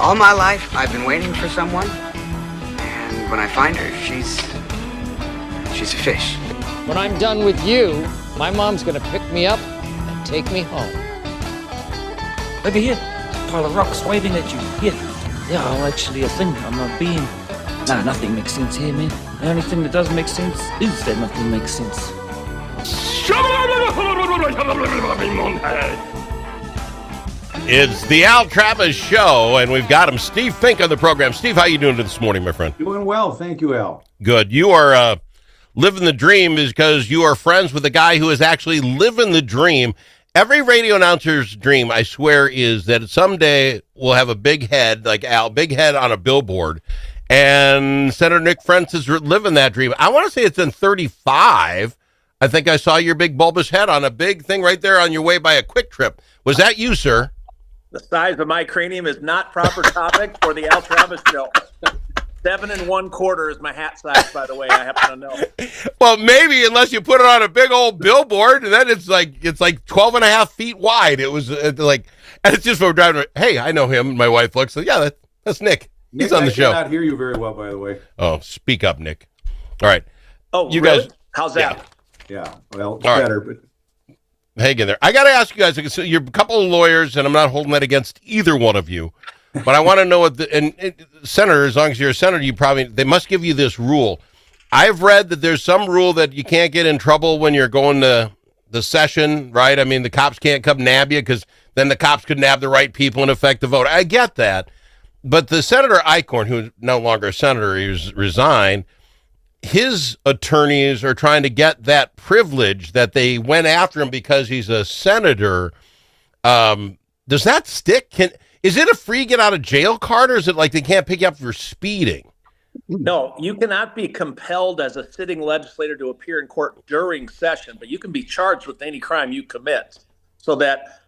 All my life, I've been waiting for someone, and when I find her, she's a fish. When I'm done with you, my mom's gonna pick me up and take me home. Over here, pile of rocks waving at you. Here. Yeah, I'm actually a thing. I'm a being. No, nothing makes sense here, man. The only thing that doesn't make sense is that nothing makes sense. It's the Al Travis Show, and we've got him, Steve Fink, on the program. Steve, how you doing this morning, my friend? Doing well, thank you, Al. Good. You are living the dream is because you are friends with a guy who is actually living the dream. Every radio announcer's dream, I swear, is that someday we'll have a big head, like Al, big head on a billboard, and Senator Nick Frentz is living that dream. I want to say it's in 35. I think I saw your big bulbous head on a big thing right there on your way by a Quick Trip. Was that you, sir? The size of my cranium is not proper topic for the Al Travis Show. 7 1/4 is my hat size, by the way. I happen to know. Well, maybe unless you put it on a big old billboard, and then it's like 12 and a half feet wide. It was like, and it's just from driving. Hey, I know him. My wife looks like, yeah, that's Nick. He's on the show. I cannot hear you very well, by the way. Oh, speak up, Nick. All right. Oh, you really? guys. How's that? Yeah. Well, it's All right. better, but. Hang in there. I got to ask you guys, so you're a couple of lawyers, and I'm not holding that against either one of you, but I want to know what Senator, as long as you're a senator, they must give you this rule. I've read that there's some rule that you can't get in trouble when you're going to the session, right? I mean, the cops can't come nab you because then the cops could nab the right people and affect the vote. I get that. But the Senator Eichhorn, who's no longer a senator, he's resigned, his attorneys are trying to get that privilege that they went after him because he's a senator. Does that stick? Is it a free get out of jail card, or is it like they can't pick you up for speeding? No, you cannot be compelled as a sitting legislator to appear in court during session, but you can be charged with any crime you commit. So that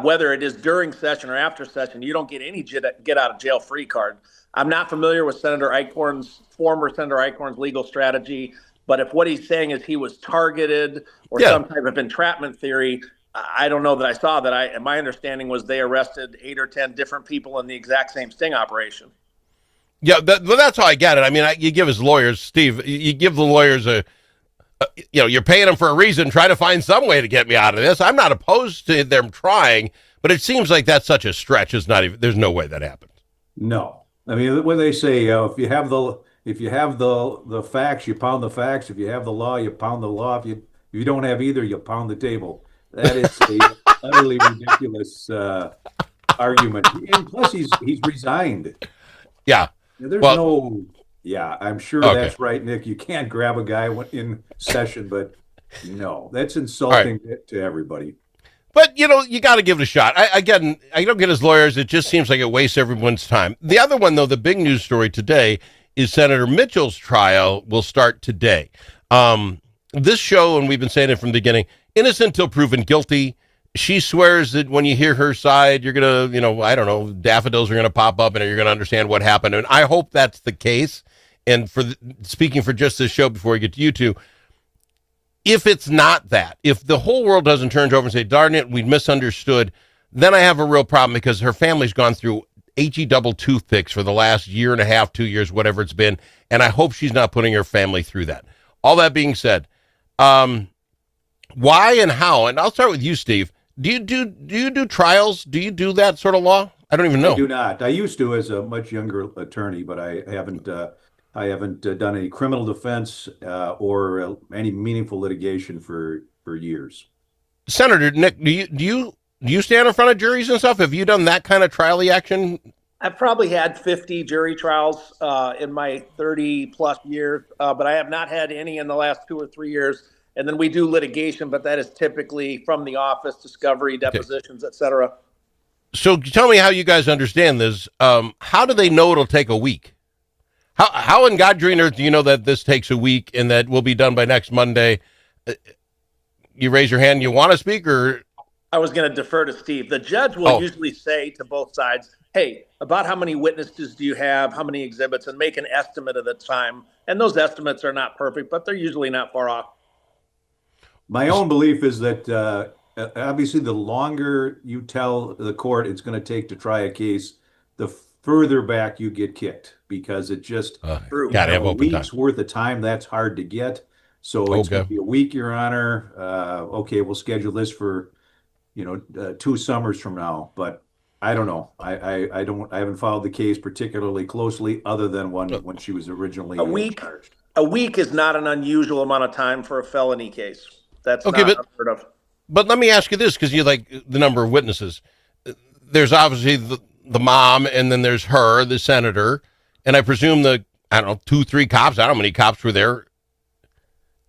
whether it is during session or after session, you don't get any get out of jail free card. I'm not familiar with former Senator Eichhorn's legal strategy, but if what he's saying is he was targeted or some type of entrapment theory, I don't know that I saw that. My understanding was they arrested 8 or 10 different people in the exact same sting operation. Yeah, that's how I get it. I mean, you give his lawyers, Steve, you give the lawyers you're paying them for a reason. Try to find some way to get me out of this. I'm not opposed to them trying, but it seems like that's such a stretch. There's no way that happens. No. I mean, when they say if you have the facts, you pound the facts. If you have the law, you pound the law. If you don't have either, you pound the table. That is a utterly ridiculous argument. And plus, he's resigned. Yeah. I'm sure that's right, Nick. You can't grab a guy in session, but no, that's insulting to everybody. But, you got to give it a shot. I don't get his lawyers. It just seems like it wastes everyone's time. The other one, though, the big news story today is Senator Mitchell's trial will start today. This show, and we've been saying it from the beginning, innocent till proven guilty. She swears that when you hear her side, you're going to, I don't know, daffodils are going to pop up and you're going to understand what happened. And I hope that's the case. And speaking for just this show before we get to you two, if it's not that, if the whole world doesn't turn over and say, darn it, we misunderstood, then I have a real problem because her family's gone through HE double toothpicks for the last year and a half, 2 years, whatever it's been. And I hope she's not putting her family through that. All that being said, why and how? And I'll start with you, Steve. Do you do trials? Do you do that sort of law? I don't even know. I do not. I used to as a much younger attorney, but I haven't done any criminal defense or any meaningful litigation for years. Senator Nick, do you stand in front of juries and stuff? Have you done that kind of trial action? I've probably had 50 jury trials in my 30 plus years, but I have not had any in the last 2 or 3 years. And then we do litigation, but that is typically from the office, discovery, depositions, et cetera. So tell me how you guys understand this. How do they know it'll take a week? How in God green earth do you know that this takes a week and that will be done by next Monday? You raise your hand. You want to speak, or? I was going to defer to Steve. The judge will usually say to both sides, hey, about how many witnesses do you have, how many exhibits, and make an estimate of the time. And those estimates are not perfect, but they're usually not far off. My own belief is that obviously the longer you tell the court it's going to take to try a case, the further back you get kicked because it just True. Gotta have a open time. week's worth of time. That's hard to get. So it's going to Okay. be a week, Your Honor. Okay, we'll schedule this for 2 summers from now. But I don't know. I haven't followed the case particularly closely, other than when she was originally A week. charged. A week is not an unusual amount of time for a felony case. That's Okay, not but- unheard of. But let me ask you this, because you like the number of witnesses. There's obviously the mom, and then there's her, the senator, and I presume I don't know, 2, 3 cops. I don't know how many cops were there.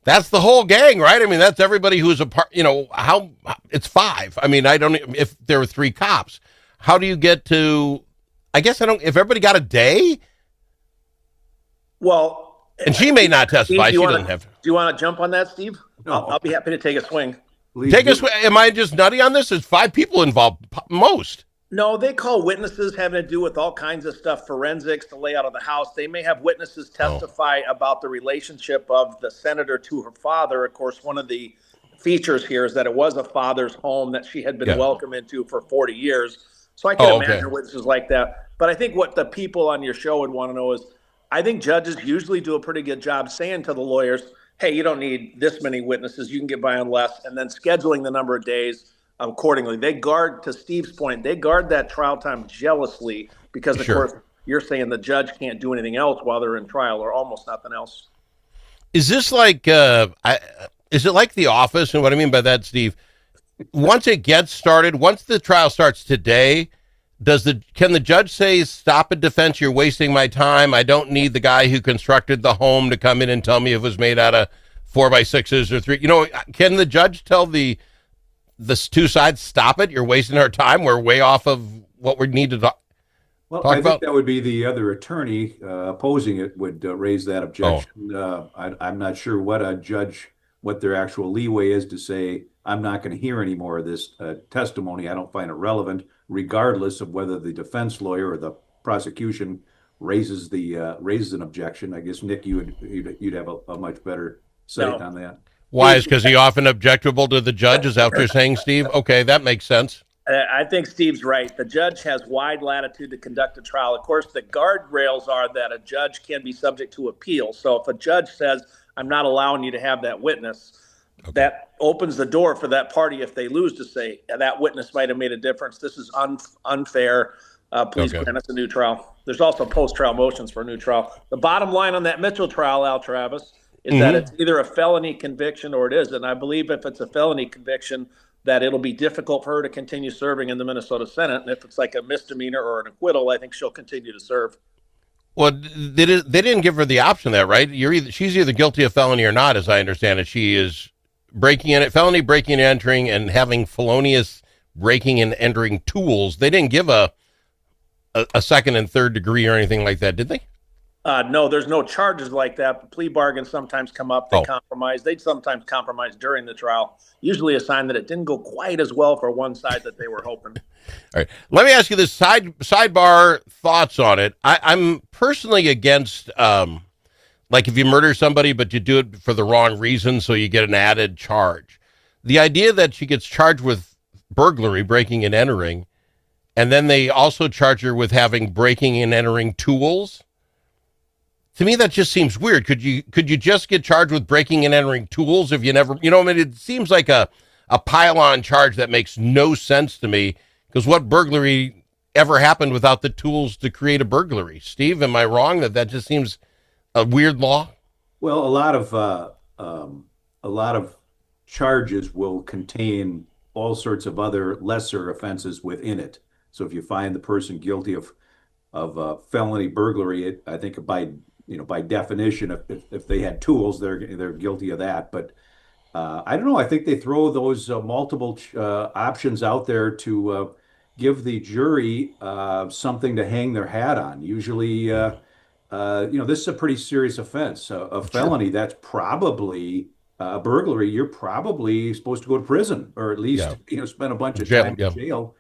That's the whole gang, right? I mean, that's everybody who's a part. How it's 5. I mean, I don't. If there were 3 cops, how do you get to? I guess I don't. If everybody got a day, Well, and she may not testify. Steve, She doesn't have. do you want to jump on that, Steve? No. I'll be happy to take a swing. Please Take do. us. Am I just nutty on this? There's 5 people involved, most. No, they call witnesses having to do with all kinds of stuff, forensics, the layout of the house. They may have witnesses testify about the relationship of the senator to her father. Of course, one of the features here is that it was a father's home that she had been welcome into for 40 years. So I can imagine witnesses like that. But I think what the people on your show would want to know is, I think judges usually do a pretty good job saying to the lawyers, hey, you don't need this many witnesses. You can get by on less, and then scheduling the number of days accordingly. They guard, to Steve's point, they guard that trial time jealously because, of course, you're saying the judge can't do anything else while they're in trial or almost nothing else. Is this like, is it like The Office? And what I mean by that, Steve, once it gets started, once the trial starts today, can the judge say, stop it, defense, you're wasting my time. I don't need the guy who constructed the home to come in and tell me if it was made out of 4x6s or 3. Can the judge tell the 2 sides, stop it, you're wasting our time, we're way off of what we need to talk? Well, talk I about? think that would be the other attorney opposing it would raise that objection. I'm not sure what their actual leeway is to say, I'm not going to hear any more of this testimony. I don't find it relevant, regardless of whether the defense lawyer or the prosecution raises an objection. I guess, Nick, you'd have a much better sight on that. Why? Is because he often objectable to the judge? Is that what you're saying, Steve? Okay, that makes sense. I think Steve's right. The judge has wide latitude to conduct a trial. Of course, the guardrails are that a judge can be subject to appeal. So if a judge says, I'm not allowing you to have that witness, that opens the door for that party, if they lose, to say that witness might have made a difference. This is unfair. Please grant us a new trial. There's also post-trial motions for a new trial. The bottom line on that Mitchell trial, Al Travis, is that it's either a felony conviction or it isn't. I believe if it's a felony conviction, that it'll be difficult for her to continue serving in the Minnesota Senate. And if it's like a misdemeanor or an acquittal, I think she'll continue to serve. Well, they didn't give her the option there, right? She's either guilty of felony or not, as I understand it. She is felony breaking and entering, and having felonious breaking and entering tools. They didn't give a second and third degree or anything like that, did they? No, there's no charges like that. The plea bargains sometimes come up. They compromise. They'd sometimes compromise during the trial. Usually a sign that it didn't go quite as well for one side that they were hoping. All right. Let me ask you this sidebar thoughts on it. I'm personally against, like if you murder somebody, but you do it for the wrong reason, so you get an added charge. The idea that she gets charged with burglary, breaking and entering, and then they also charge her with having breaking and entering tools. To me, that just seems weird. Could you just get charged with breaking and entering tools if you never, I mean, it seems like a pile-on charge that makes no sense to me, because what burglary ever happened without the tools to create a burglary? Steve, am I wrong that just seems a weird law? Well, a lot of charges will contain all sorts of other lesser offenses within it. So if you find the person guilty of felony burglary, I think by definition, if they had tools, they're guilty of that. But I don't know. I think they throw those multiple options out there to give the jury something to hang their hat on. Usually, this is a pretty serious offense. A felony, that's probably a burglary. You're probably supposed to go to prison, or at least spend a bunch of time in jail.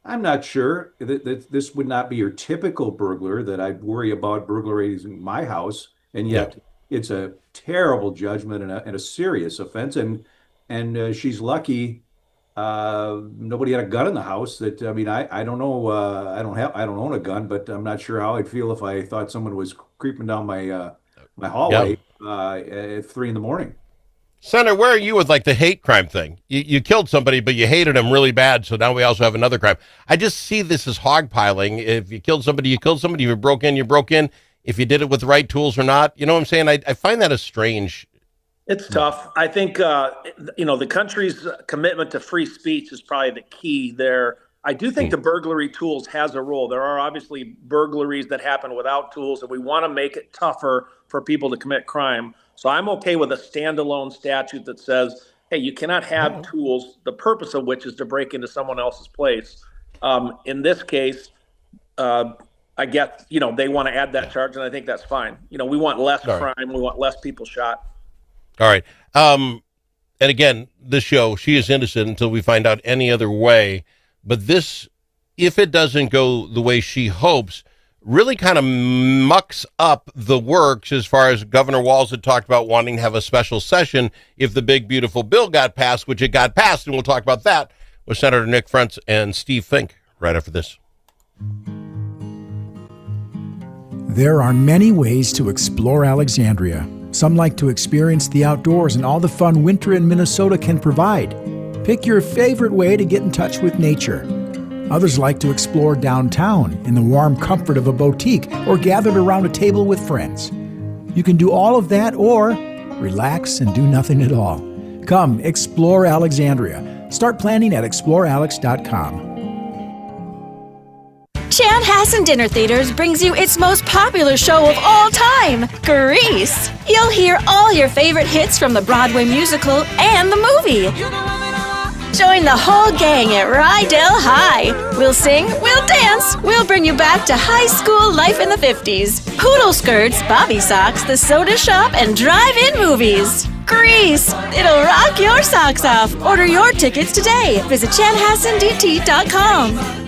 I'm not sure that this would not be your typical burglar that I'd worry about burglaries in my house, and yet it's a terrible judgment and a serious offense. And she's lucky Nobody had a gun in the house. That I mean, I don't know. I don't own a gun, but I'm not sure how I'd feel if I thought someone was creeping down my Yeah. hallway at 3 in the morning. Senator, where are you with like the hate crime thing? You killed somebody, but you hated him really bad, so now we also have another crime. I just see this as hogpiling. If you killed somebody, you killed somebody. If you broke in, you broke in. If you did it with the right tools or not, you know what I'm saying? I find that a strange. It's tough. I think, the country's commitment to free speech is probably the key there. I do think the burglary tools has a role. There are obviously burglaries that happen without tools, and we want to make it tougher for people to commit crime. So I'm okay with a standalone statute that says, hey, you cannot have tools, the purpose of which is to break into someone else's place. In this case, I guess, they want to add that charge, and I think that's fine. We want less crime. We want less people shot. All right. And again, this show, she is innocent until we find out any other way. But this, if it doesn't go the way she hopes, really kind of mucks up the works as far as Governor Walz had talked about wanting to have a special session if the big, beautiful bill got passed, which it got passed. And we'll talk about that with Senator Nick Frentz and Steve Fink right after this. There are many ways to explore Alexandria. Some like to experience the outdoors and all the fun winter in Minnesota can provide. Pick your favorite way to get in touch with nature. Others like to explore downtown in the warm comfort of a boutique or gathered around a table with friends. You can do all of that or relax and do nothing at all. Come explore Alexandria. Start planning at explorealex.com. Chanhassen Dinner Theaters brings you its most popular show of all time, Grease. You'll hear all your favorite hits from the Broadway musical and the movie. Join the whole gang at Rydell High. We'll sing, we'll dance, we'll bring you back to high school life in the 50s. Poodle skirts, bobby socks, the soda shop, and drive-in movies. Grease! It'll rock your socks off. Order your tickets today. Visit chanhassendt.com.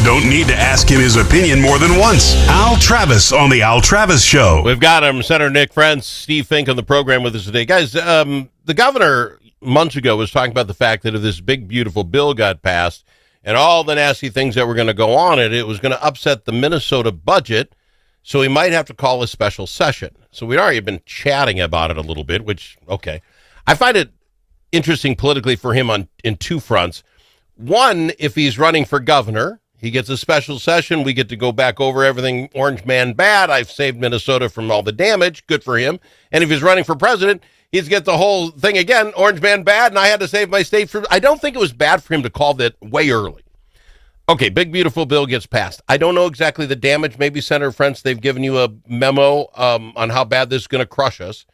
Don't need to ask him his opinion more than once. Al Travis on the Al Travis Show. We've got him, Senator Nick Frentz, Steve Fink on the program with us today. Guys, the governor months ago was talking about the fact that if this big, beautiful bill got passed and all the nasty things that were going to go on it, it was going to upset the Minnesota budget. So he might have to call a special session. So we'd already been chatting about it a little bit, which, okay. I find it interesting politically for him in two fronts. One, if he's running for governor, he gets a special session. We get to go back over everything Orange Man bad. I've saved Minnesota from all the damage. Good for him. And if he's running for president, he's get the whole thing again, Orange Man bad, and I had to save my state from. I don't think it was bad for him to call that way early. Okay, big, beautiful bill gets passed. I don't know exactly the damage. Maybe Senator Frentz, they've given you a memo on how bad this is going to crush us.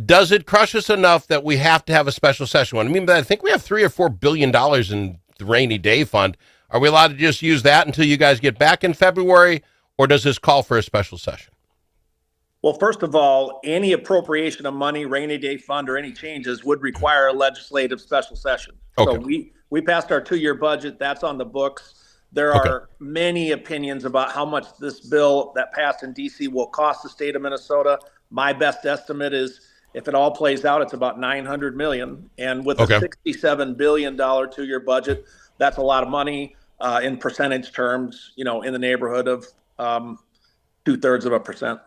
Does it crush us enough that we have to have a special session? I mean, I think we have $3 or $4 billion in the rainy day fund. Are we allowed to just use that until you guys get back in February, or does this call for a special session? Well, first of all, any appropriation of money, rainy day fund, or any changes would require a legislative special session. Okay. So we passed our 2-year budget. That's on the books. There are many opinions about how much this bill that passed in D.C. will cost the state of Minnesota. My best estimate is, if it all plays out, it's about $900 million. And with a $67 billion 2-year budget, that's a lot of money in percentage terms, in the neighborhood of 0.2%.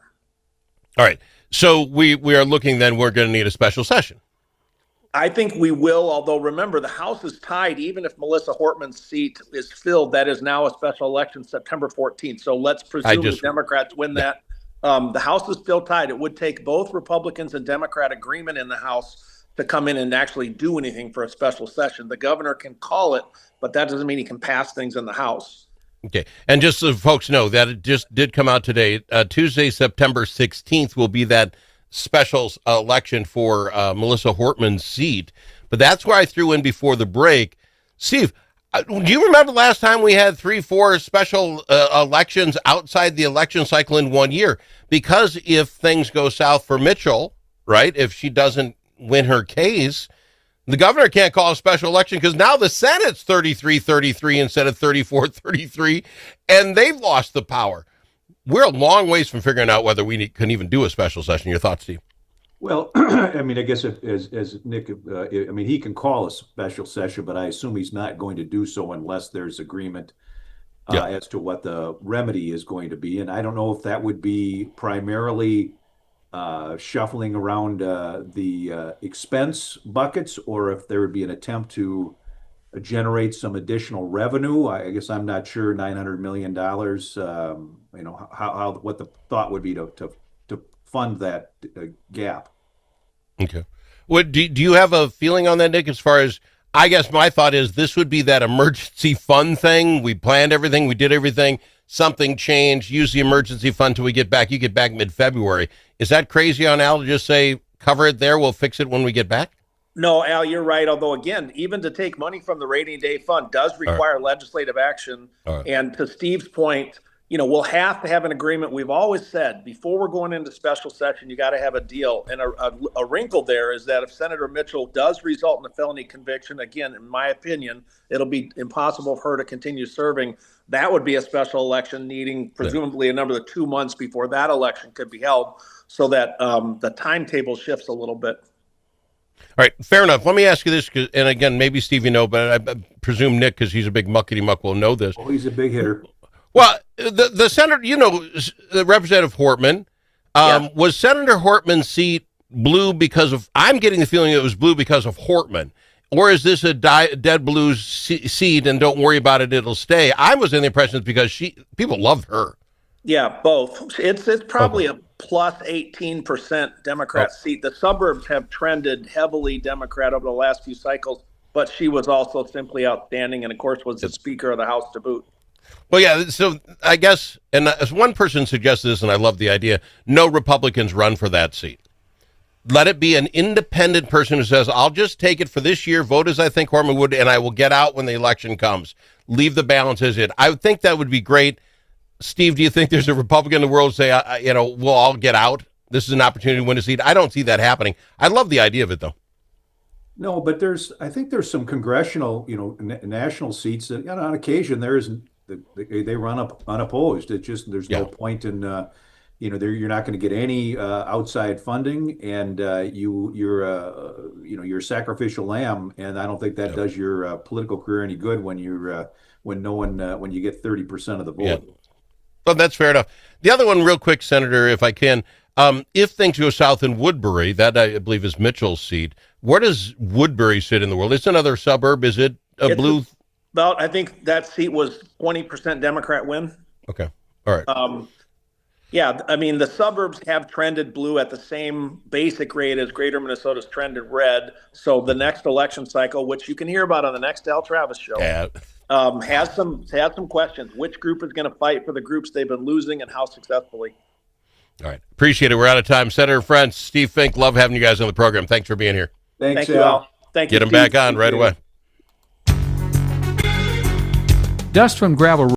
All right. So we are looking then, we're going to need a special session. I think we will, although remember, the House is tied. Even if Melissa Hortman's seat is filled, that is now a special election September 14th. So let's presume the Democrats win that. The House is still tied. It would take both Republicans and Democrat agreement in the House to come in and actually do anything for a special session. The governor can call it, but that doesn't mean he can pass things in the House. Okay. And just so folks know, that it just did come out today. Tuesday, September 16th will be that special election for Melissa Hortman's seat. But that's where I threw in before the break. Steve, do you remember last time we had 3-4 special elections outside the election cycle in 1 year? Because if things go south for Mitchell, right, if she doesn't win her case, the governor can't call a special election because now the Senate's 33-33 instead of 34-33, and they've lost the power. We're a long ways from figuring out whether we can even do a special session. Your thoughts, Steve? Well, I mean, I guess as Nick, I mean, he can call a special session, but I assume he's not going to do so unless there's agreement as to what the remedy is going to be. And I don't know if that would be primarily shuffling around the expense buckets, or if there would be an attempt to generate some additional revenue. I guess I'm not sure. $900 million. How what the thought would be to fund that gap. Okay. What do you have a feeling on that, Nick? As far as, I guess my thought is this would be that emergency fund thing. We planned everything, we did everything. Something changed. Use the emergency fund till we get back. You get back mid-February. Is that crazy on Al to just say cover it there? We'll fix it when we get back. No, Al, you're right. Although, again, even to take money from the rainy day fund does require legislative action. And to Steve's point, we'll have to have an agreement. We've always said before we're going into special session, you got to have a deal. And a wrinkle there is that if Senator Mitchell does result in a felony conviction, again, in my opinion, it'll be impossible for her to continue serving. That would be a special election needing presumably another 2 months before that election could be held, so that the timetable shifts a little bit. All right, fair enough. Let me ask you this, and again, maybe Steve, but I presume Nick, because he's a big muckety-muck, will know this. Oh, he's a big hitter. Well, the senator, Representative Hortman, was Senator Hortman's seat blue because of, I'm getting the feeling it was blue because of Hortman, or is this a dead blue seat and don't worry about it, it'll stay? I was in the impression it's because people loved her. Yeah, both. It's probably a plus 18% Democrat seat. The suburbs have trended heavily Democrat over the last few cycles, but she was also simply outstanding, and of course was the Speaker of the House to boot. Well, yeah, so I guess, and as one person suggested this, and I love the idea, no Republicans run for that seat. Let it be an independent person who says, I'll just take it for this year, vote as I think Hortman would, and I will get out when the election comes. Leave the balance as it. I would think that would be great. Steve, do you think there's a Republican in the world say, we'll all get out? This is an opportunity to win a seat. I don't see that happening. I love the idea of it, though. No, but I think there's some congressional, national seats that, on occasion, there isn't. They run up unopposed. It just, there's no point in you're not going to get any outside funding, and you're a sacrificial lamb, and I don't think that does your political career any good when when you get 30% of the vote. Yeah. Well, that's fair enough. The other one, real quick, Senator, if I can, if things go south in Woodbury, that I believe is Mitchell's seat. Where does Woodbury sit in the world? It's another suburb. Is it blue? I think that seat was 20% Democrat win. Okay. All right. Yeah, I mean, the suburbs have trended blue at the same basic rate as Greater Minnesota's trended red. So the next election cycle, which you can hear about on the next Al Travis show, has some questions. Which group is going to fight for the groups they've been losing, and how successfully? All right. Appreciate it. We're out of time. Senator Frentz, Steve Fink, love having you guys on the program. Thanks for being here. Thanks, Thank you, Al. Thank you, Get them Steve. back on right away. Dust from gravel